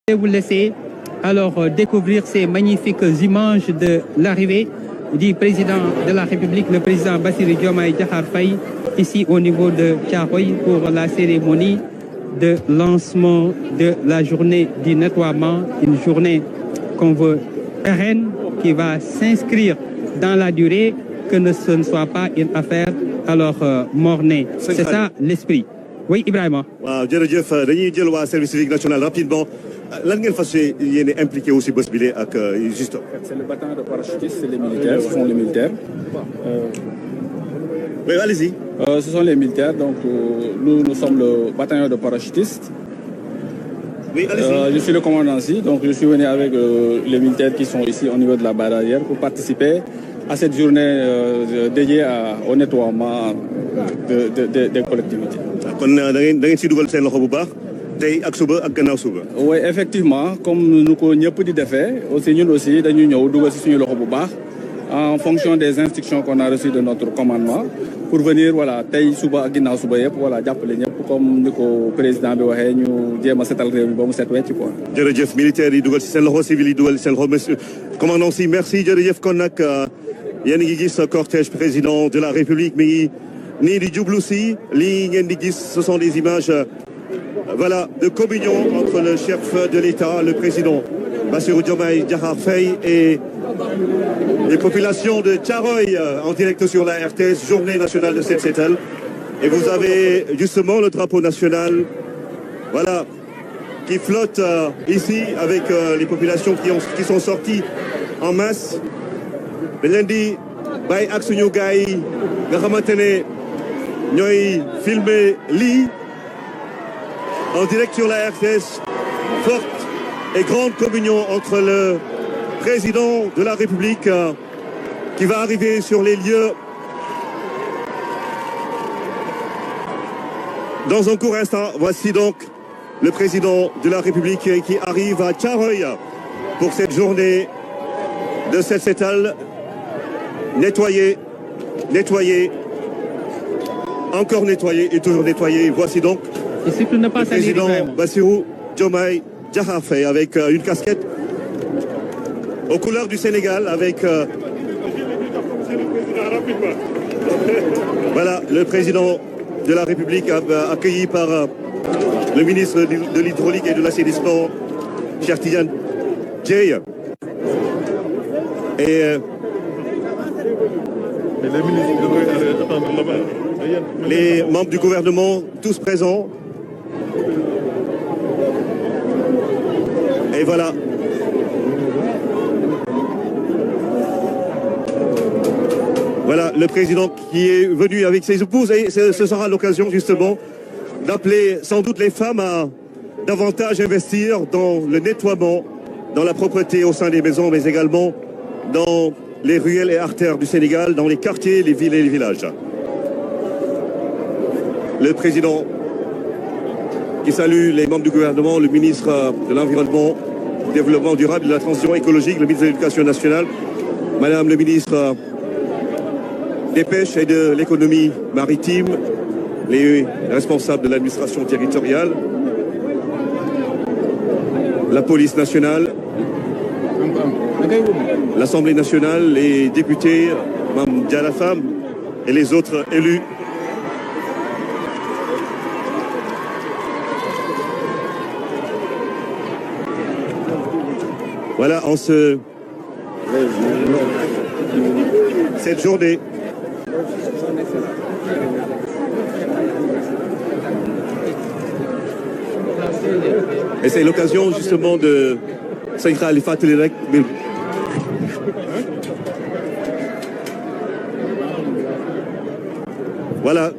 Je vais vous laisser alors découvrir ces magnifiques images de l'arrivée du président de la République, le président Bassirou Diomaye Diakhar Faye, ici au niveau de Thiaroye pour la cérémonie de lancement de la journée du nettoiement, une journée qu'on veut pérenne, qui va s'inscrire dans la durée, que ce ne soit pas une affaire alors mornée. C'est ça l'esprit. Oui, Ibrahima. waaw jërëjëf dañuy jël waa service civique national rapidement lan ngeen fas yéene impliqué aussi bés bi ak juste. C'est le bataillon de parachutistes, c'est les militaires, ce sont les militaires. Oui, allez-y. Ce sont les militaires, donc nous sommes le bataillon de parachutistes. Oui, allez-y. Je suis le commandant ici, donc je suis venu avec les militaires qui sont ici au niveau de la barrière pour participer à cette journée dédiée au nettoiement des collectivités. kon da ngeen si dugal seen loxo bu baax tey ak suba ak gannaaw suba. Oui, effectivement, comme nous ko ñëpp di defee aussi ñun aussi dañuy ñëw dugal si suñu loxo bu baax en fonction des instructions qu'on a reçues de notre commandement pour venir voilà tey suba ak ginnaaw suba yëpp voilà jàppale ñëpp comme ni ko président bi waxee ñu jéem a setal réew mi ba mu set wecc quoi. jërëjëf militaires yi dugal si seen loxo civil yi dugal si seen loxo monsieur commandant si merci jërëjëf kon nag yéen a ngi gis cortège président de la République mi nii di jublu si lii ngeen di gis ce sont des images voilà de communion entre le chef de l'État le président Bassirou Diomaye Diakhar Faye et les populations de Thiaroye en direct sur la RTS journée nationale de Set Setal et vous avez justement le drapeau national voilà qui flotte ici avec les populations qui sont sorties en masse dañ leen di bàyyi ak suñu gars yi nga xamante ne ñooy filmer lii en direct sur la RTS forte et grande communion entre le président de la République qui va arriver sur les lieux dans un court instant. Voici donc le président de la République qui arrive à Thiaroye pour cette journée de Set Setal. Nettoyer, nettoyer, encore nettoyer et toujours nettoyer. Voici donc le président Bassirou Diomaye Diakhar Faye avec une casquette aux couleurs du Sénégal avec voilà le président de la République accueilli par le ministre de l'hydraulique et de l'assainissement Cheikh Tidiane Dièye et les membres du gouvernement, tous présents. Et voilà. Voilà le président qui est venu avec ses épouses. Et ce sera l'occasion justement d'appeler sans doute les femmes à davantage investir dans le nettoiement, dans la propreté au sein des maisons, mais également dans les ruelles et artères du Sénégal, dans les quartiers, les villes et les villages. Le président qui salue les membres du gouvernement, le ministre de l'Environnement, du Développement durable et de la Transition écologique, le ministre de l'Éducation nationale, Madame le ministre des Pêches et de l'Économie maritime, les responsables de l'administration territoriale, la police nationale, l'Assemblée nationale, les députés, Mme Diarra Fam et les autres élus. Voilà, cette journée. Et c'est l'occasion justement de Saïra Ali Fatlirek. Voilà.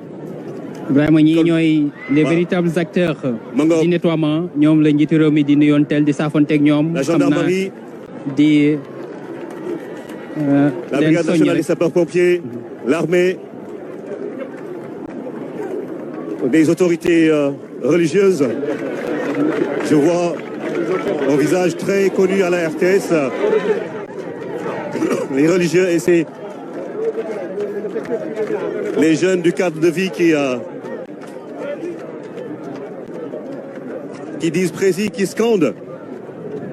Vraiment ñi ñooy les véritables acteurs du nettoiement ñoom la njiitu réew mi di nuyoon tel di saafonteeg ñoom. La gendarmerie, di la brigade nationale des sapeurs-pompiers, l'armée, des autorités religieuses. Je vois un visage très connu à la RTS. Les religieux et c'est les jeunes du cadre de vie qui disent précis, qui scandent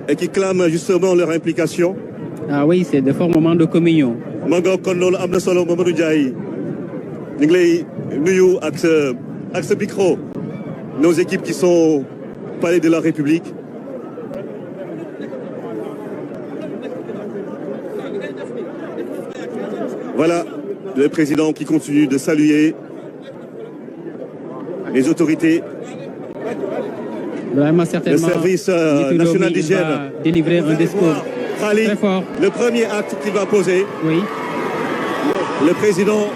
et qui clament justement leur implication. Ah oui, c'est de forts moments de communion. ma nga kon loolu am na solo Mamadou Ndiaye ñu ngi lay nuyu ak sa micro nos équipes qui sont au palais de la République. Voilà le président qui continue de saluer les autorités. Vraiment, certainement, le service national d'hygiène va délivrer un discours très fort. Le premier acte qu'il va poser. Oui. Le président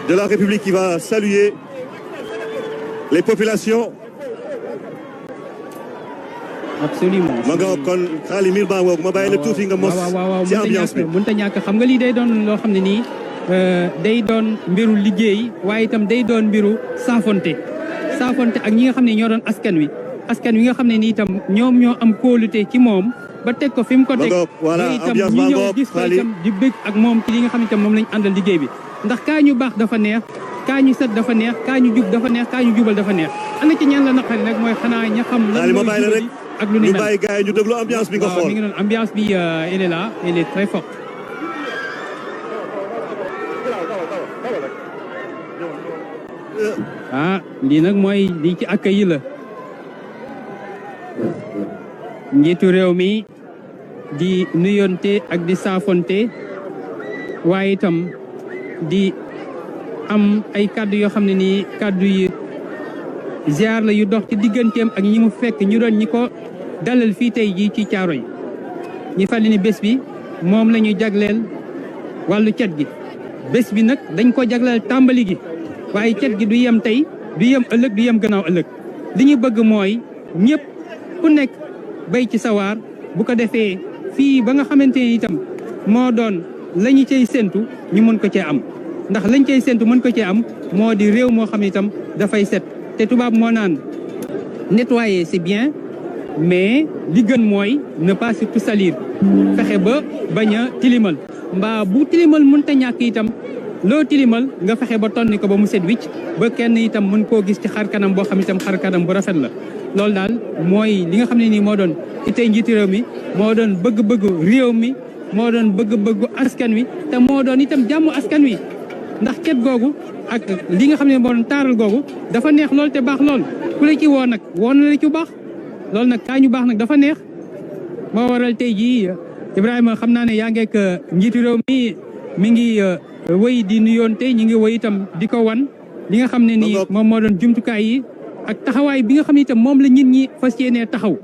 de la République qui va saluer les populations. Absolument. ma nga kon xaali mil baa ngoog ma bàyyi la tuuti nga mos ci ambiance bi mënta ñàkk xam nga lii day doon loo xam ne nii day doon mbiru liggéey waaye itam day doon mbiru saafonte ak ñi nga xam ne ñoo doon askan wi nga xam ne nii itam ñoom ñoo am kóolute ci moom ba teg ko fi mu ko teg voilà itam ambiance ñu baa ñëw ngoog gis ko itam di bëgg ak moom ci li nga xam ne itam moom lañ àndal liggéey bi ndax kaa ñu baax dafa neex kaa ñu set dafa neex kaa ñu jub dafa neex kaa ñu jubal dafa neex ana ci ñan la naqari rek mooy xanaa ña xam lan mooy jubali ak lu ni mel ñu bàyyi gars yi ñu déglu ambiance bi nga xool mi ngi noonu ambiance bi elle est là elle est très forte. lii nag mooy lii ci accueil la njiitu réew mi di nuyonte ak di saafonte waaye itam di am ay kàddu yoo xam ne nii kàddu yi ziar la yu dox ci digganteem ak ñi mu fekk ñu doon ñi ko dalal fii tey jii ci Caaroy ñi fàttali ni bés bi moom la ñuy jagleel wàllu cet gi bés bi nag dañ ko jagleel tàmbali gi waaye cet gi du yem tey du yem ëllëg du yem gannaaw ëllëg li ñu bëgg mooy ñëpp ku nekk bay ci sawaar bu ko defee fii ba nga xamante ni itam moo doon la ñu cay séntu ñu mën ko cee am ndax lañ cay séntu mën ko cee am moo di réew moo xam ne itam dafay set te tubaab moo naan nettoyer c'est bien mais li gën mooy ne pas surtout salir fexe ba bañ a tilimal mbaa bu tilimal mënta ñàkk itam loo tilimal nga fexe ba tonni ko ba mu set wicc ba kenn itam mën koo gis ci xar kanam boo xam itam xar kanam bu rafet la loolu daal mooy li nga xam ne nii moo doon itey njiiti réew mi moo doon bëgg-bëggu réew mi moo doon bëgg-bëggu askan wi te moo doon itam jàmmu askan wi ndax cet googu ak li nga xam ne moo doon taaral googu dafa neex lool te baax lool ku la ci woo nag woo na la ci baax loolu nag kaa ñu baax nag dafa neex moo waral tey jii Ibrahima xam naa ne yaa ngeek njiitu réew mi ngi wéy di nuyoonte ñi ngi wéy itam di ko wan li nga xam ne nii moom moo doon jumtukaay yi ak taxawaay bi nga xam ne itam moom la nit ñi fas yéenee taxaw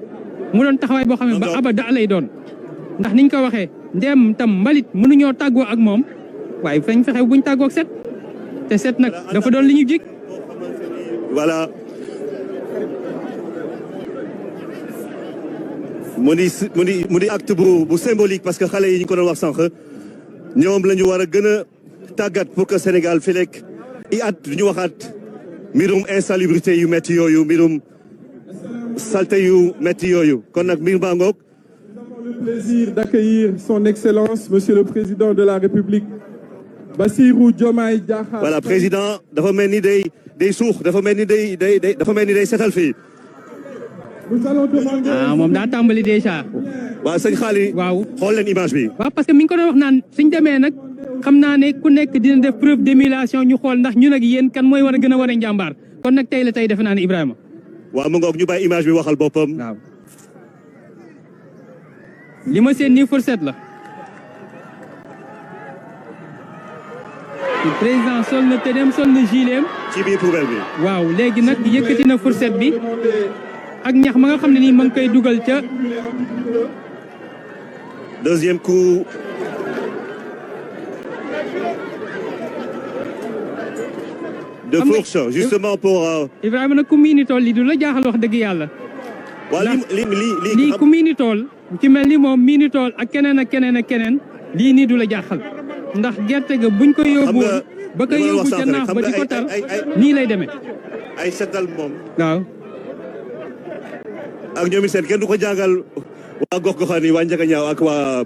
mu doon taxawaay boo xam ne ba abada lay doon ndax niñ ko waxee ndem tam mbalit mënuñoo tàggoo ak moom waaye fañ fexe buñ tàggoog set te set nag dafa doon li ñu jig voilà mu di acte bu symbolique parce que xale yi ñu ko doon wax sànq ñoom la ñu war a gën a tàggat pour que Sénégal fi lekk i at du ñu waxaat mbirum insalubrité yu métti yooyu mbirum salte yu métti yooyu kon nag mbir baa ngoog. Nous avons le plaisir d'accueillir son excellence monsieur le président de la République Bassirou Diomaye Diakhar. voilà président dafa mel ni day suux dafa mel ni day setal fii. Nous allons demander. moom daa tàmbali déjà. waaw sëñ Xaali. waaw xool leen image bi. waaw parce que mi ngi ko doon wax naan suñ demee nag xam naa ne ku nekk dina def preuve d'émulation ñu xool ndax ñun ak yéen kan mooy war a gën a war a njàmbaar kon nag tey la tey defe naa ne Ibrahima. waaw mu ngoog ñu bàyyi image bi waxal boppam. waaw. li ma seen nii fourchette la. président sol na tëneem sol na gileem. ci biir poubelle bi. waaw léegi nag yëkkati na fourchette bi. ak ñax ma nga xam ne nii ma ngi koy dugal ca. deuxième coup. de fourche justement pour. Ibrahima nag ku miini tool li du la jaaxal wax dëgg yàlla. waaw lii ku miini tool ci mel ni moom miini tool ak keneen ak keneen ak keneen lii nii du la jaaxal ndax gerte ga buñ koy yóbbu ba koy yóbbu ca naaf ba di ko tar nii lay demee. ay setal moom. waaw. ak ñoom seen kenn du ko jàngal waa gox-goxaan yi waa Ndiaganiao ak waa.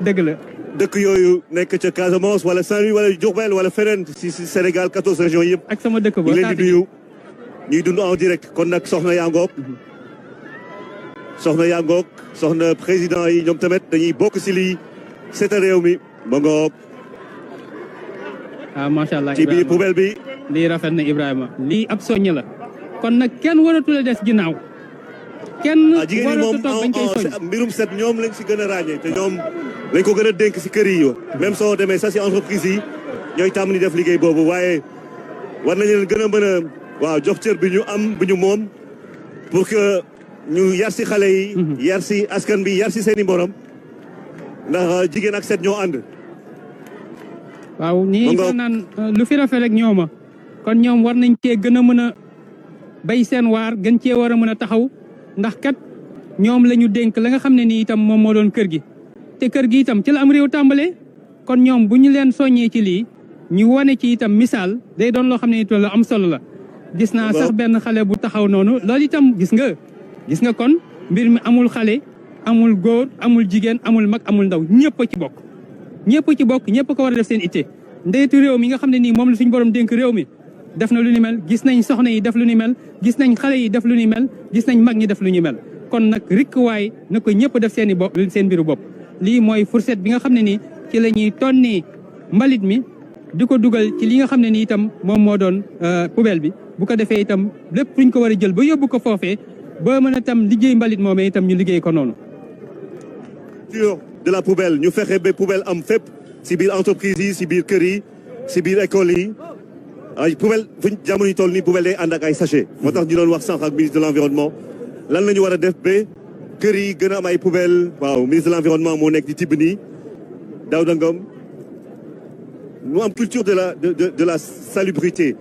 dëgg la. dëkk yooyu nekk ca Casamance wala Saint-Louis wala Diourbel wala feneen si Sénégal 14 régions yëpp. ak sama dëkk ba ñu leen di nuyu ñuy dund en direct kon nag soxna yaa ngoog. soxna yaa ngoog soxna président yi ñoom tamit dañuy bokk si lii seetal réew mi ba ngoog. macha allah ci biir poubelle bi. lii rafet na Ibrahima lii ab soññ la kon nag kenn waratul a des ginnaaw. kenn waratul toog bañ koy soññ mbirum set ñoom lañ si gën a ràññee te ñoom lañ ko gën a dénk si kër yi même soo demee sax si entreprise yi ñooy tàmm ni def liggéey boobu waaye war nañu leen gën a mën a waaw jox cër bi ñu am bu ñu moom pour que ñu yar si xale yi. yar si askan bi yar si seen i morom ndax jigéen ak set ñoo ànd. waaw nii ko naan lu fi rafet rek ñooma kon ñoom war nañ cee gën a mën a bay seen waar gën cee war a mën a taxaw ndax kat ñoom la ñu dénk la nga xam ne nii itam moom moo doon kër gi te kër gi itam ci la am réew tàmbalee kon ñoom bu ñu leen soññee ci lii ñu wane ci itam misaal day doon loo xam ne itam lu am solo la. gis naa sax benn xale bu taxaw noonu loolu itam gis nga kon mbir mi amul xale amul góor amul jigéen amul mag amul ndaw ñëpp a ci bokk. ñëpp ko war a def seen itte ndeetu réew mi nga xam ne nii moom la suñu borom dénk réew mi def na lu ni mel gis nañ soxna yi def lu ni mel gis nañ xale yi def lu ni mel gis nañ mag ñi def lu ni mel kon nag rikkuwaay na ko ñëpp def seen i bopp seen mbiru bopp. lii mooy fourchette bi nga xam ne nii ci la ñuy tonni mbalit mi di ko dugal ci li nga xam ne nii itam moom moo doon poubelle bi bu ko defee itam lépp luñ ko war a jël ba yóbbu ko foofee ba mën a tam liggéey mbalit moomee itam ñu liggéey ko noonu. de la poubelle ñu fexe ba poubelle am fépp si biir entreprise yi si biir kër yi si biir école yi ay poubelle fuñ jamono yi toll nii poubelle day ànd ak ay sachet moo tax ñu doon wax sànq ak ministre de l'environnement lan la ñu war a def ba kër yi gën a am ay poubelle waaw ministre de l'environnement moo nekk di tibb nii Daouda Ngom ñu am culture de la salubrité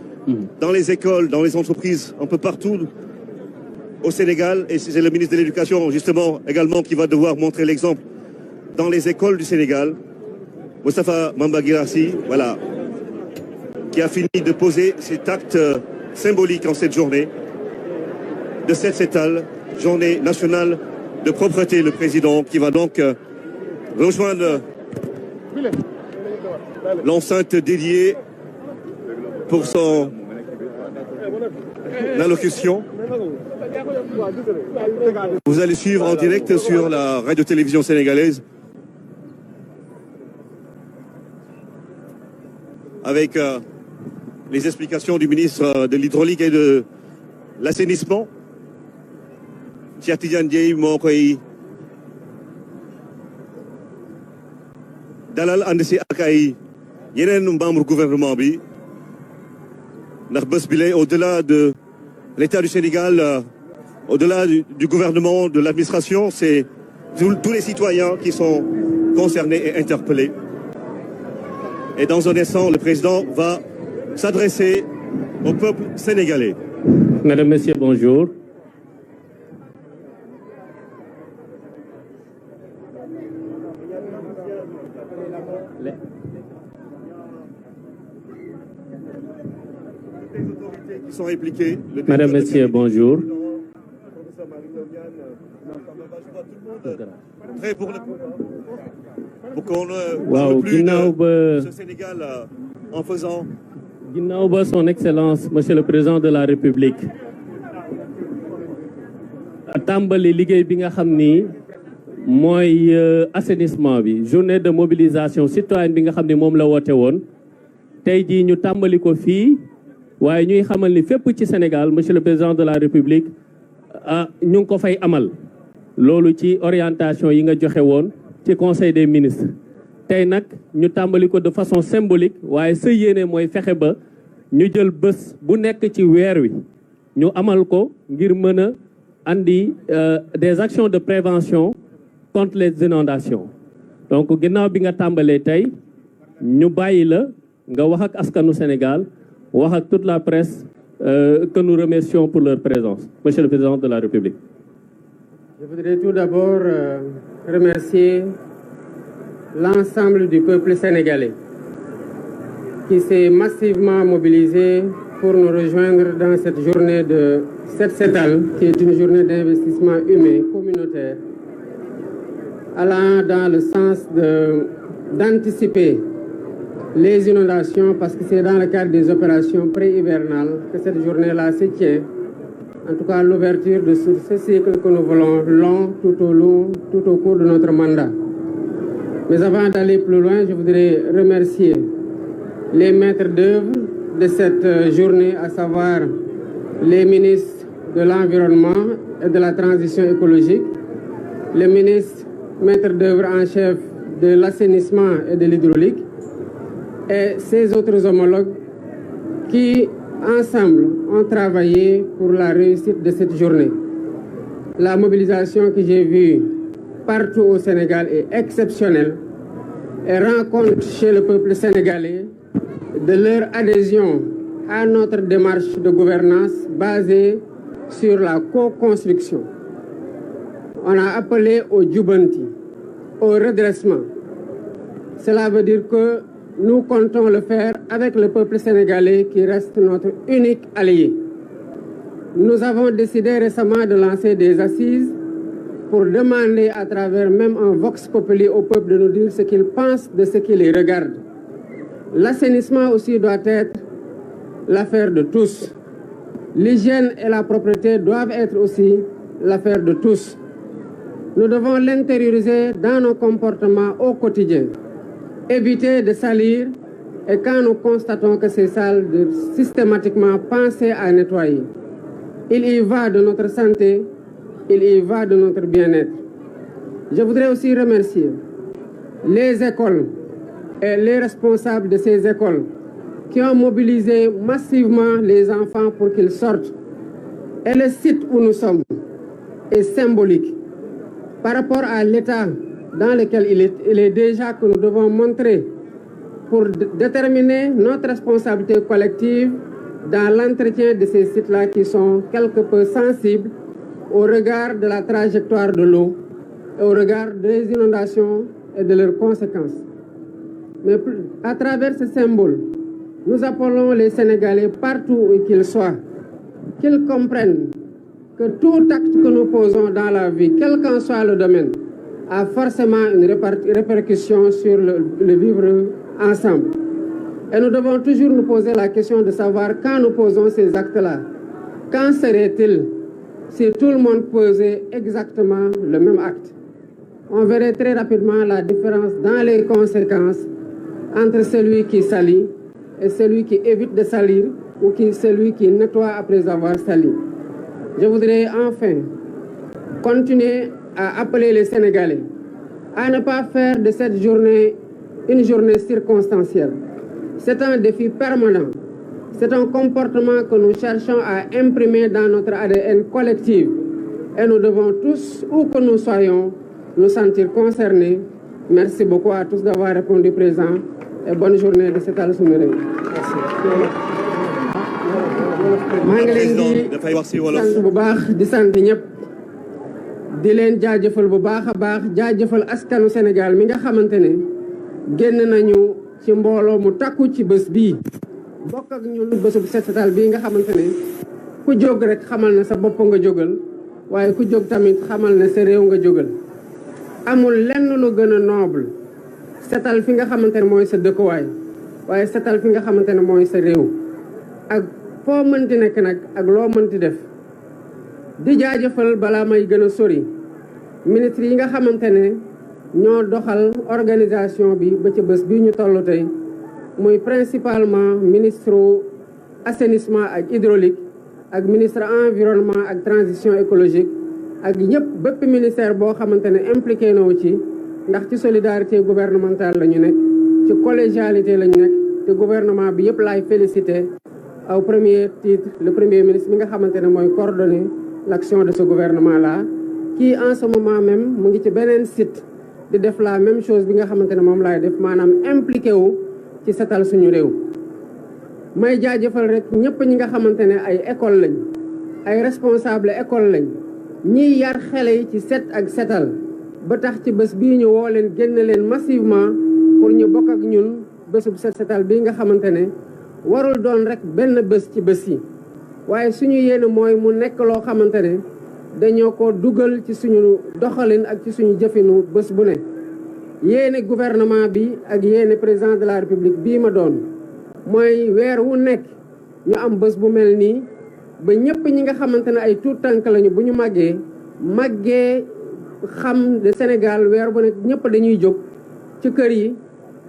dans les écoles dans les entreprises un peu partout au Sénégal et c'est le ministre de l'Éducation justement également qui va devoir montrer l'exemple dans les écoles du Sénégal. Moustapha Mamba Guirassy, voilà, qui a fini de poser cet acte symbolique en cette journée de Set Setal, journée nationale de propreté, le président qui va donc rejoindre l'enceinte dédiée pour son allocution. Vous allez suivre en direct sur la radio-télévision sénégalaise avec les explications du ministre de l'Hydraulique et de l'Assainissement. Cheikh Tidiane Dièye moo koy dalal ànd si ak ay yeneen membre gouvernement bi ndax bés bi lay au-delà de l'État du Sénégal, au-delà du gouvernement, de l'administration, c'est tous les citoyens qui sont concernés et interpellés. Et dans un instant, le président va s'adresser au peuple sénégalais. Mesdames, Messieurs, bonjour. Qui sont impliqués. Mesdames, Messieurs, bonjour. Prêt pour qu'on waaw ginnaaw ba ce Sénégal en faisant. ginnaaw ba son excellence monsieur le président de la république tàmbali liggéey bi nga xam ni mooy assainissement bi journée de mobilisation citoyenne bi nga xam ni moom la woote woon tey jii ñu tàmbali ko fii waaye ñuy xamal ni fépp ci Sénégal monsieur le président de la république ñu ngi ko fay amal loolu ci orientation yi nga joxe woon ci conseil des ministres tey nag ñu tàmbali ko de façon symbolique waaye sa yéene mooy fexe ba ñu jël bés bu nekk ci weer wi ñu amal ko ngir mën a andi des actions de prévention contre les inondations donc ginnaaw bi nga tàmbalee tey ñu bàyyi la nga wax ak askanu Sénégal wax ak toute la presse que nous remercions pour leur présence. Monsieur le Président de la République. Je voudrais tout d'abord remercier l'ensemble du peuple sénégalais qui s'est massivement mobilisé pour nous rejoindre dans cette journée de Set Setal, qui est une journée d'investissement humain communautaire, allant dans le sens d'anticiper les inondations, parce que c'est dans le cadre des opérations pré-hivernales que cette journée-là se tient, en tout cas l'ouverture de ce cycle que nous voulons long tout au cours de notre mandat. Mais avant d'aller plus loin, je voudrais remercier les maîtres d'œuvre de cette journée, à savoir les ministres de l'Environnement et de la Transition écologique, le ministre maître d'œuvre en chef de l'assainissement et de l'hydraulique, et ses autres homologues qui, ensemble, ont travaillé pour la réussite de cette journée. La mobilisation que j'ai vue partout au Sénégal est exceptionnelle et rend compte chez le peuple sénégalais de leur adhésion à notre démarche de gouvernance basée sur la co-construction. On a appelé au Djubanti, au redressement. Cela veut dire que nous comptons le faire avec le peuple sénégalais qui reste notre unique allié. Nous avons décidé récemment de lancer des assises pour demander à travers même un vox populi au peuple de nous dire ce qu'il pense de ce qui les regarde. L'assainissement aussi doit être l'affaire de tous. L'hygiène et la propreté doivent être aussi l'affaire de tous. Nous devons l'intérioriser dans nos comportements au quotidien. Éviter de salir et quand nous constatons que c'est sale, de systématiquement penser à nettoyer. Il y va de notre santé, il y va de notre bien-être. Je voudrais aussi remercier les écoles et les responsables de ces écoles qui ont mobilisé massivement les enfants pour qu'ils sortent. Et le site où nous sommes est symbolique par rapport à l'état dans lequel il est déjà que nous devons montrer pour déterminer notre responsabilité collective dans l'entretien de ces sites-là qui sont quelque peu sensibles au regard de la trajectoire de l'eau et au regard des inondations et de leurs conséquences. Mais à travers ce symbole, nous appelons les Sénégalais partout où qu'ils soient, qu'ils comprennent que tout acte que nous posons dans la vie, quel qu'en soit le domaine, a forcément une répercussion sur le vivre ensemble. Et nous devons toujours nous poser la question de savoir quand nous posons ces actes-là, quand serait-il si tout le monde posait exactement le même acte? On verrait très rapidement la différence dans les conséquences entre celui qui salit et celui qui évite de salir ou celui qui nettoie après avoir sali. Je voudrais enfin continuer à appeler les Sénégalais à ne pas faire de cette journée une journée circonstancielle. C'est un défi permanent. C'est un comportement que nous cherchons à imprimer dans notre ADN collectif. Et nous devons tous, où que nous soyons, nous sentir concernés. Merci beaucoup à tous d'avoir répondu présent et bonne journée de cette Al-Souméré. di leen jaajëfal bu baax a baax jaajëfal askanu Sénégal mi nga xamante ne génn nañu ci mbooloo mu takku ci bés bii bokk ak ñun bésub set setal bii nga xamante ne ku jóg rek xamal ne sa bopp nga jógal waaye ku jóg tamit xamal ne sa réew nga jógal amul lenn lu gën a noble setal fi nga xamante ne mooy sa dëkkuwaay waaye setal fi nga xamante ne mooy sa réew ak foo mënti nekk nag ak loo mënti def di jaajëfal balaa may gën a sori ministre yi nga xamante ne ñoo doxal organisation bi ba ci bés bii ñu toll tey muy principalement ministre assainissement ak hydraulique ak ministre environnement ak transition écologique ak ñëpp bépp ministère boo xamante ne impliqué na wu ci ndax ci solidarité gouvernementale la ñu nekk ci collégialité la ñu nekk te gouvernement bi yëpp laay félicité au premier titre le premier ministre mi nga xamante ne mooy coordonner l'action de ce gouvernement-là, qui en ce moment même mu ngi ci beneen site di def la même chose bi nga xamante ne moom laay def maanaam impliqué wu ci setal suñu réew. may jaajëfal rek ñëpp ñi nga xamante ne ay école lañ ay responsable école lañ ñiy yar xale yi ci set ak setal ba tax ci bés bii ñu woo leen génn leen massivement pour ñu bokk ak ñun bésub set setal bii nga xamante ne warul doon rek benn bés ci bés yi. waaye suñu yéene mooy mu nekk loo xamante ne dañoo ko dugal ci suñu doxalin ak ci suñu jëfinu bés bu ne yéene gouvernement bi ak yéene président de la république bii ma doon mooy weer wu nekk ñu am bés bu mel nii ba ñëpp ñi nga xamante ne ay tuut tànk lañu bu ñu màggee xam le Sénégal weer bu nekk ñëpp dañuy jóg ci kër yi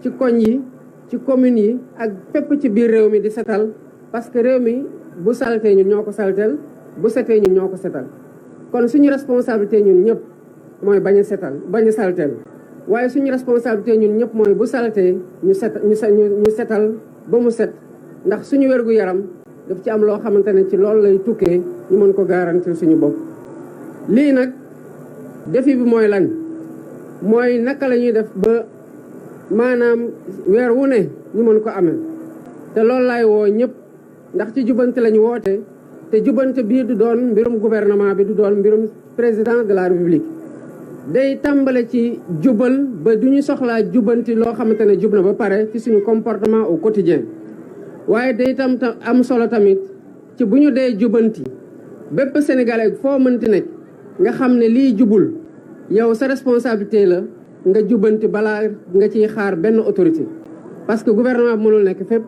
ci koñ yi ci communes yi ak fépp ci biir réew mi di setal parce que réew mi bu saltee ñun ñoo ko saltel bu setee ñun ñoo ko setal kon suñu responsabilité ñun ñëpp mooy bañ a saltel waaye suñu responsabilité ñun ñëpp mooy bu saltee ñu setal ba mu set ndax suñu wérgu yaram daf ci am loo xamante ne ci loolu lay tukkee ñu mën ko garantir suñu bopp. lii nag défi bi mooy lan mooy naka la ñuy def ba maanaam weer wu ne ñu mën ko amee te loolu laay woo ñëpp ndax ci jubante lañu woote te jubante bii du doon mbirum gouvernement bi du doon mbirum président de la république day tàmbale ci jubal ba du ñu soxlaa jubanti loo xamante ne jub na ba pare ci suñu comportement au quotidien waaye day tam am solo tamit ci bu ñu dee jubanti bépp sénégalais foo mënti nekk nga xam ne lii jubul yow sa responsabilité la nga jubanti balaa nga ciy xaar benn autorité parce que gouvernement bi mënul nekk fépp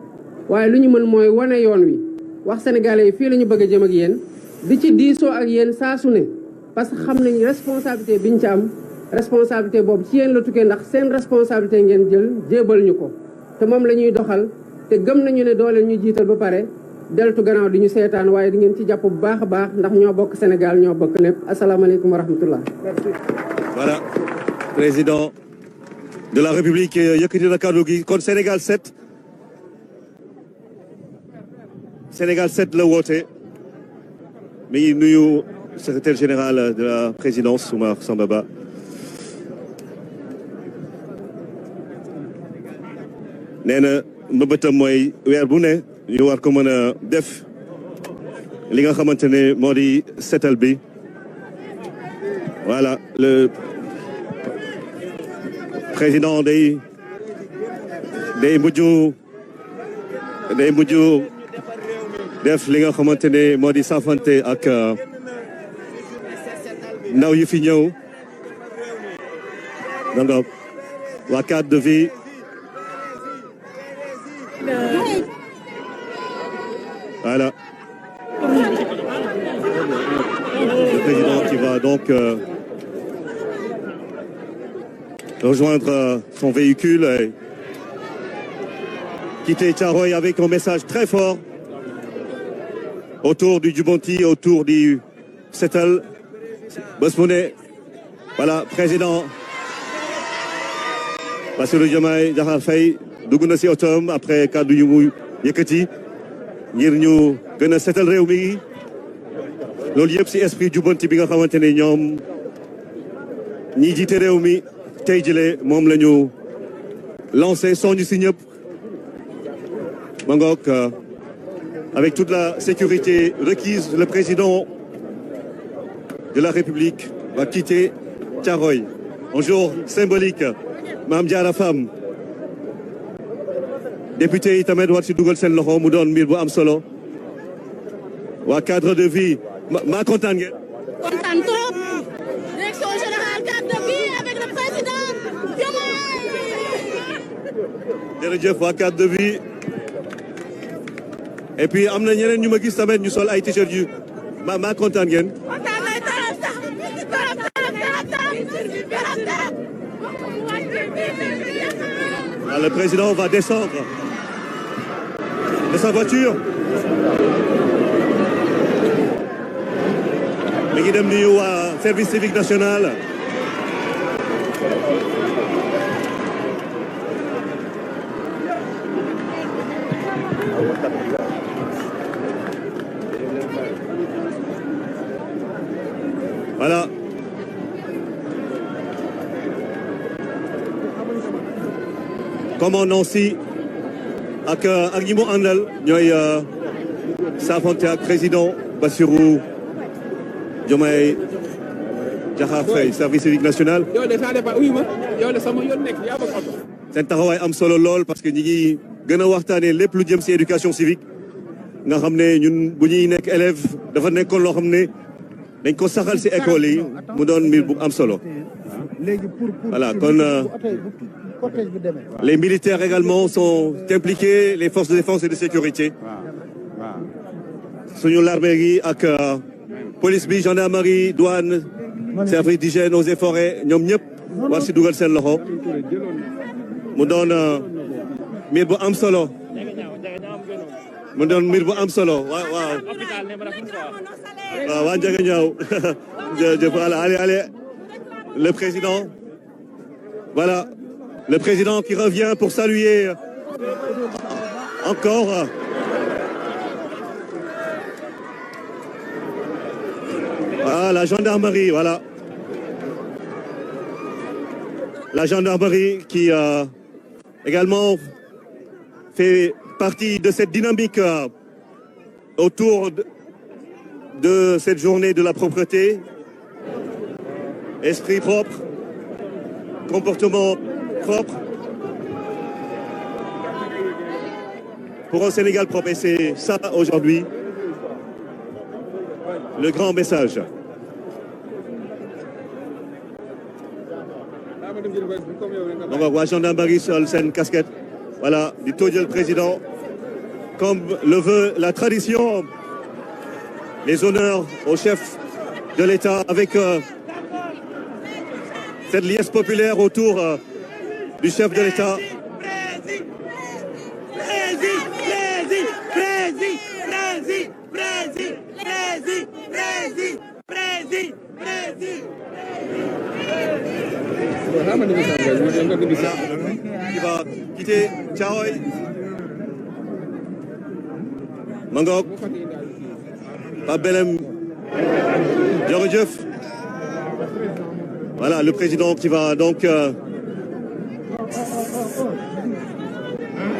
waaye lu ñu mën mooy wane yoon wi wax sénégalais yi fii la ñu bëgg a jëm ak yéen di ci diisoo ak yéen saa su ne parce que xam nañ responsabilité bi ñu ci am responsabilité boobu ci yéen la tukkee ndax seen responsabilité ngeen jël jébal ñu ko te moom la ñuy doxal te gëm nañu ne dooleel ñu jiital ba pare deltu gannaaw di ñu seetaan waaye di ngeen ci jàpp bu baax a baax ndax ñoo bokk Sénégal ñoo bokk lépp asalaamaaleykum wa rahmatullah. Voilà, président de la République yëkkati na kàddu gi kon Sénégal 7 la woote mi ngi nuyu secrétaire général de la présidence Oumar Samba Ba nee na mbëbëtam mooy weer bu ne ñu war ko mën a def li nga xamante ne moo di setal bi voilà le président day mujj def li nga xamante ne moo di safante ak ndaw yi fi ñëw donc waa cadre de vie voilà le président qui va donc rejoindre son véhicule et quitter Thiaroye avec un message très fort autour du Jubanti, autour du Setal bés bu ne voilà président Bassirou Diomaye Diakhar Faye dugg na si otoom après kàddu yu mu yëkkati ngir ñu gën a setal réew mi loolu yëpp si esprit Jubanti bi nga xamante ne ñoom ñi jiite réew mi tey jëlee moom la ñu lancé soñu si ñëpp ma ngoog avec toute la sécurité requise le président de la République va quitter Thiaroye un jour symbolique Mame Diarra Fam député yi tamit war si dugal seen loxo mu doon mbir bu am solo waa cadre de vie maa kontaan ngeen. kontaan trop direction générale cadre de vie avec le président Diomaye. jërëjëf waa cadre de vie et puis am na ñeneen ñu ma gis tamit ñu sol ay t-shirt yu maa kontaan ngeen. kontaan nañ trop sax trop. Le président va descendre de sa voiture. mi ngi dem nuyu waa service civique national. Voilà. Comme Nancy ak ñi mu àndal ñooy saafonte ak président Bassirou Diomaye Diakhar Faye service civique national. seen taxawaay am solo lool parce que ñi ngi gën a waxtaanee lépp lu jëm si éducation civique nga xam ne ñun bu ñuy nekk élève dafa nekkoon loo xam ne dañ ko saxal si école yi mu doon mbir bu am solo voilà kon. Les militaires également sont impliqués, les forces de défense et de sécurité. suñu l'armée yi ak police bi gendarmerie douane service d'hygiène eaux et forêts ñoom ñëpp war si dugal seen loxo mu doon mbir bu am solo mu doon mbir bu am solo waaw waa njëga ñaaw jërëjëf voilà allez le président voilà le président qui revient pour saluer encore la gendarmerie, voilà. La gendarmerie qui également fait partie de cette dynamique autour de cette journée de la propreté. Esprit propre, comportement propre. Pour un Sénégal propre, et c'est ça aujourd'hui le grand message. Donc, waa gendarmerie sol seen casquette, voilà, di tojal président, comme le veut la tradition, les honneurs au chef de l'État avec cette liesse populaire autour du chef de l'État. Qui va quitter Thiaroye. Mangok. Pape Belem. Djorodjeuf. Voilà, le président qui va donc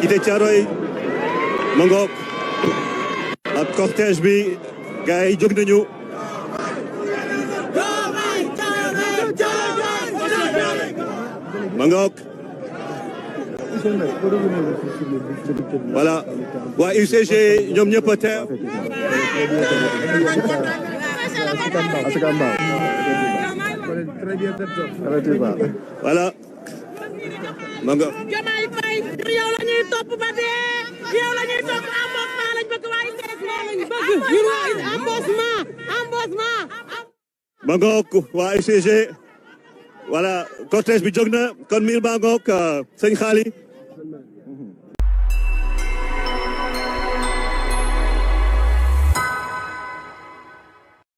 quitter Thiaroye. Mangok. Ak cortège bi gars yi jóg nañu. Mangok. Voilà. waa UCG ñoom ñëpp a teew. Voilà. Mangok. Diomaye Faye yow la ñuy topp ba dee yow la ñuy topp embossement lañ bëgg waaye embossement. Mangok waa UCG. Voilà cortège bi jóg na kon miir baa ngoog sëñ Xaali